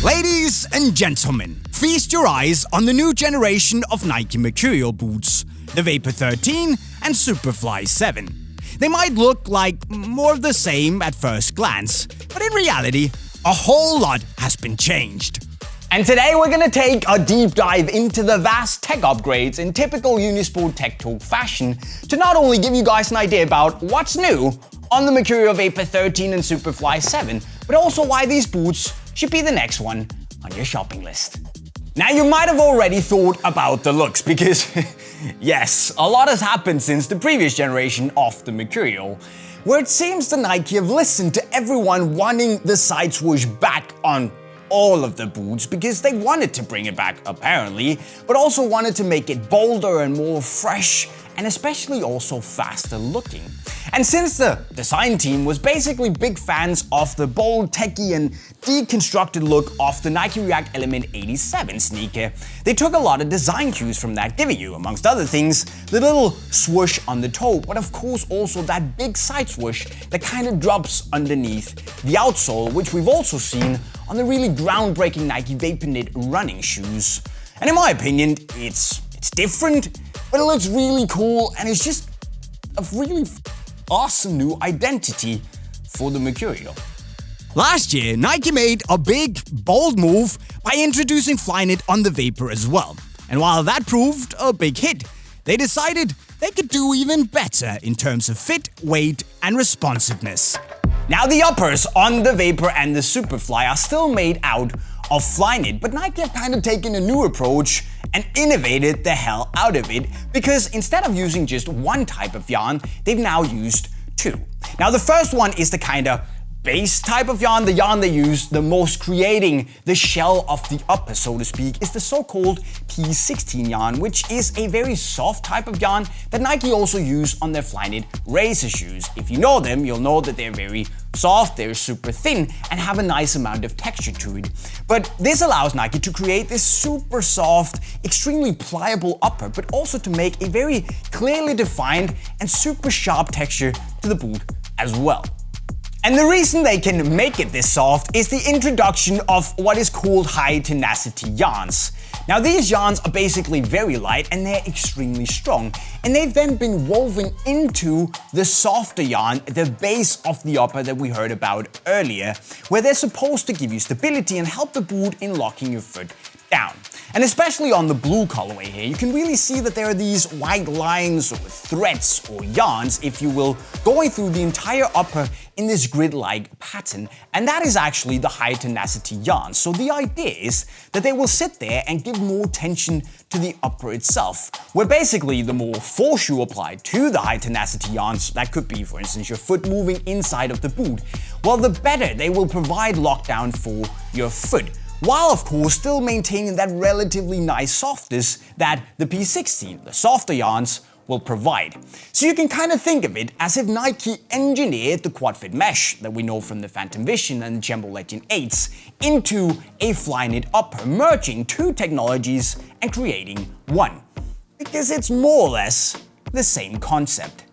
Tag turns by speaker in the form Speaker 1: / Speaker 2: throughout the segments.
Speaker 1: Ladies and gentlemen, feast your eyes on the new generation of Nike Mercurial boots, the Vapor 13 and Superfly 7. They might look like more of the same at first glance, but in reality, a whole lot has been changed.
Speaker 2: And today we're gonna take a deep dive into the vast tech upgrades in typical Unisport Tech Talk fashion to not only give you guys an idea about what's new on the Mercurial Vapor 13 and Superfly 7, but also why these boots should be the next one on your shopping list. Now you might have already thought about the looks because yes, a lot has happened since the previous generation of the Mercurial, where it seems the Nike have listened to everyone wanting the side swoosh back on all of the boots because they wanted to bring it back apparently, but also wanted to make it bolder and more fresh and especially also faster looking. And since the design team was basically big fans of the bold, techy and deconstructed look of the Nike React Element 87 sneaker, they took a lot of design cues from that, giving you, amongst other things, the little swoosh on the toe, but of course also that big side swoosh that kind of drops underneath the outsole, which we've also seen on the really groundbreaking Nike Vaporknit running shoes. And in my opinion, it's different, but it looks really cool and it's just a really awesome new identity for the Mercurial.
Speaker 1: Last year, Nike made a big, bold move by introducing Flyknit on the Vapor as well. And while that proved a big hit, they decided they could do even better in terms of fit, weight, and responsiveness.
Speaker 2: Now the uppers on the Vapor and the Superfly are still made out of Flyknit, but Nike have kind of taken a new approach and innovated the hell out of it, because instead of using just one type of yarn, they've now used two. Now the first one is the kind of base type of yarn, the yarn they use the most creating the shell of the upper, so to speak, is the so-called P16 yarn, which is a very soft type of yarn that Nike also use on their Flyknit racer shoes. If you know them, you'll know that they're very soft, they're super thin, and have a nice amount of texture to it. But this allows Nike to create this super soft, extremely pliable upper, but also to make a very clearly defined and super sharp texture to the boot as well. And the reason they can make it this soft is the introduction of what is called high tenacity yarns. Now these yarns are basically very light and they're extremely strong, and they've then been woven into the softer yarn, the base of the upper that we heard about earlier, where they're supposed to give you stability and help the boot in locking your foot down. And especially on the blue colorway here, you can really see that there are these white lines or threads or yarns, if you will, going through the entire upper in this grid-like pattern, and that is actually the high tenacity yarn. So the idea is that they will sit there and give more tension to the upper itself, where basically the more force you apply to the high tenacity yarns, that could be for instance your foot moving inside of the boot, well the better they will provide lockdown for your foot, while of course still maintaining that relatively nice softness that the P16, the softer yarns, will provide. So you can kind of think of it as if Nike engineered the quad fit mesh that we know from the Phantom Vision and the Jumbo Legend 8s into a Flyknit upper, merging two technologies and creating one. Because it's more or less the same concept.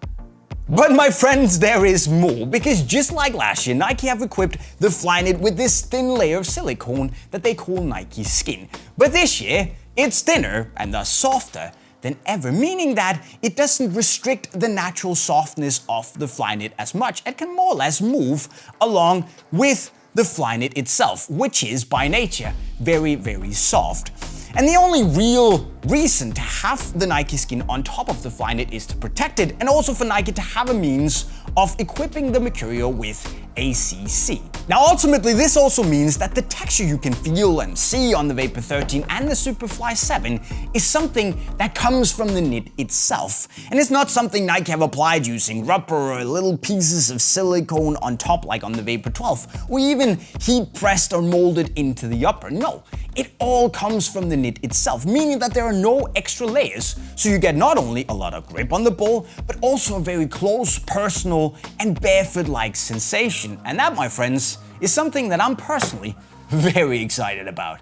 Speaker 2: But my friends, there is more, because just like last year, Nike have equipped the Flyknit with this thin layer of silicone that they call Nike Skin. But this year, it's thinner and thus softer than ever, meaning that it doesn't restrict the natural softness of the Flyknit as much. It can more or less move along with the Flyknit itself, which is by nature very, very soft. And the only real reason to have the Nike Skin on top of the Flyknit is to protect it, and also for Nike to have a means of equipping the Mercurial with ACC. Now ultimately this also means that the texture you can feel and see on the Vapor 13 and the Superfly 7 is something that comes from the knit itself, and it's not something Nike have applied using rubber or little pieces of silicone on top like on the Vapor 12, or even heat pressed or molded into the upper. No, it all comes from the knit itself, meaning that there are no extra layers, so you get not only a lot of grip on the ball, but also a very close, personal and barefoot-like sensation. And that, my friends, is something that I'm personally very excited about.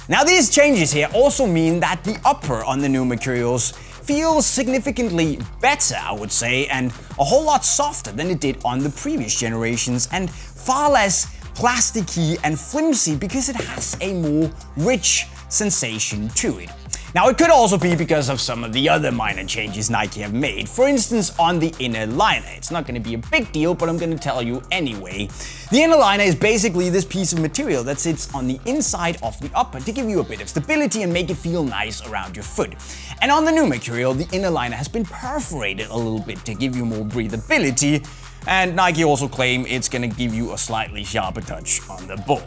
Speaker 2: Now these changes here also mean that the upper on the new Mercurials feels significantly better, I would say, and a whole lot softer than it did on the previous generations, and far less plasticky and flimsy because it has a more rich sensation to it. Now, it could also be because of some of the other minor changes Nike have made. For instance, on the inner liner. It's not going to be a big deal, but I'm going to tell you anyway. The inner liner is basically this piece of material that sits on the inside of the upper to give you a bit of stability and make it feel nice around your foot. And on the new Mercurial, the inner liner has been perforated a little bit to give you more breathability. And Nike also claim it's gonna give you a slightly sharper touch on the ball.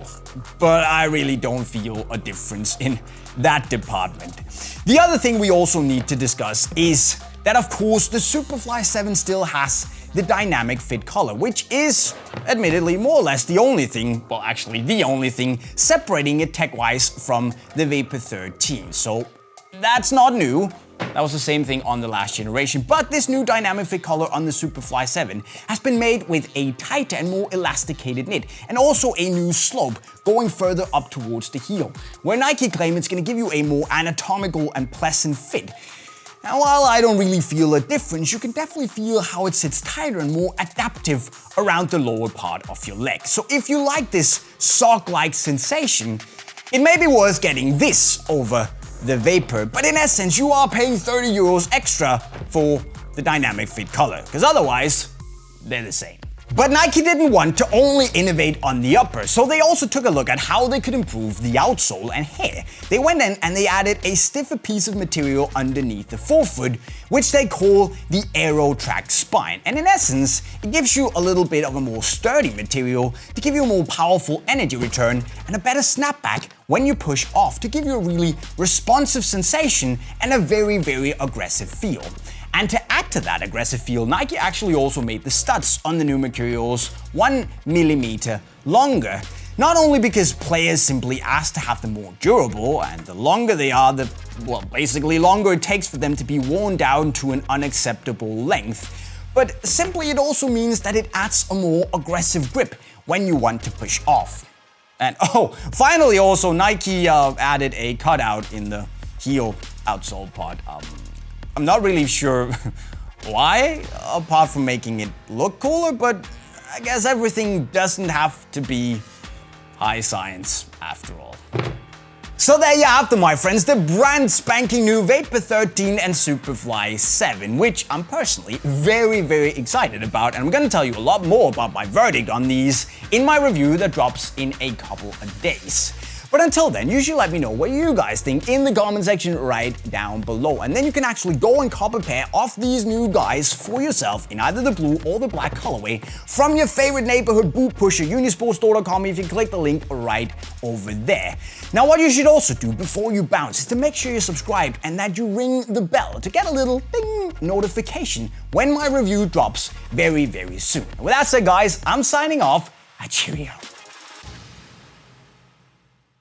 Speaker 2: But I really don't feel a difference in that department. The other thing we also need to discuss is that, of course, the Superfly 7 still has the dynamic fit color, which is, admittedly, more or less the only thing, well, actually the only thing, separating it tech-wise from the Vapor 13. So that's not new. That was the same thing on the last generation, but this new dynamic fit color on the Superfly 7 has been made with a tighter and more elasticated knit, and also a new slope going further up towards the heel, where Nike claim it's going to give you a more anatomical and pleasant fit. Now, while I don't really feel a difference, you can definitely feel how it sits tighter and more adaptive around the lower part of your leg. So if you like this sock-like sensation, it may be worth getting this over the Vapor, but in essence you are paying 30 euros extra for the dynamic fit color, because otherwise they're the same. But Nike didn't want to only innovate on the upper, so they also took a look at how they could improve the outsole, and here they went in and they added a stiffer piece of material underneath the forefoot, which they call the Aero Track Spine. And in essence, it gives you a little bit of a more sturdy material to give you a more powerful energy return and a better snapback when you push off, to give you a really responsive sensation and a very, very aggressive feel. And to add to that aggressive feel, Nike actually also made the studs on the new Mercurials 1 millimeter longer. Not only because players simply ask to have them more durable, and the longer they are, the, well, basically longer it takes for them to be worn down to an unacceptable length, but simply it also means that it adds a more aggressive grip when you want to push off. And oh, finally also Nike added a cutout in the heel outsole part. I'm not really sure why, apart from making it look cooler, but I guess everything doesn't have to be high science after all. So there you have them, my friends, the brand spanking new Vapor 13 and Superfly 7, which I'm personally very, very excited about, and I'm gonna tell you a lot more about my verdict on these in my review that drops in a couple of days. But until then, you should let me know what you guys think in the comment section right down below. And then you can actually go and cop a pair of these new guys for yourself in either the blue or the black colorway from your favorite neighborhood boot pusher, unisportstore.com, if you click the link right over there. Now, what you should also do before you bounce is to make sure you're subscribed and that you ring the bell to get a little ding notification when my review drops very, very soon. And with that said, guys, I'm signing off. Cheerio.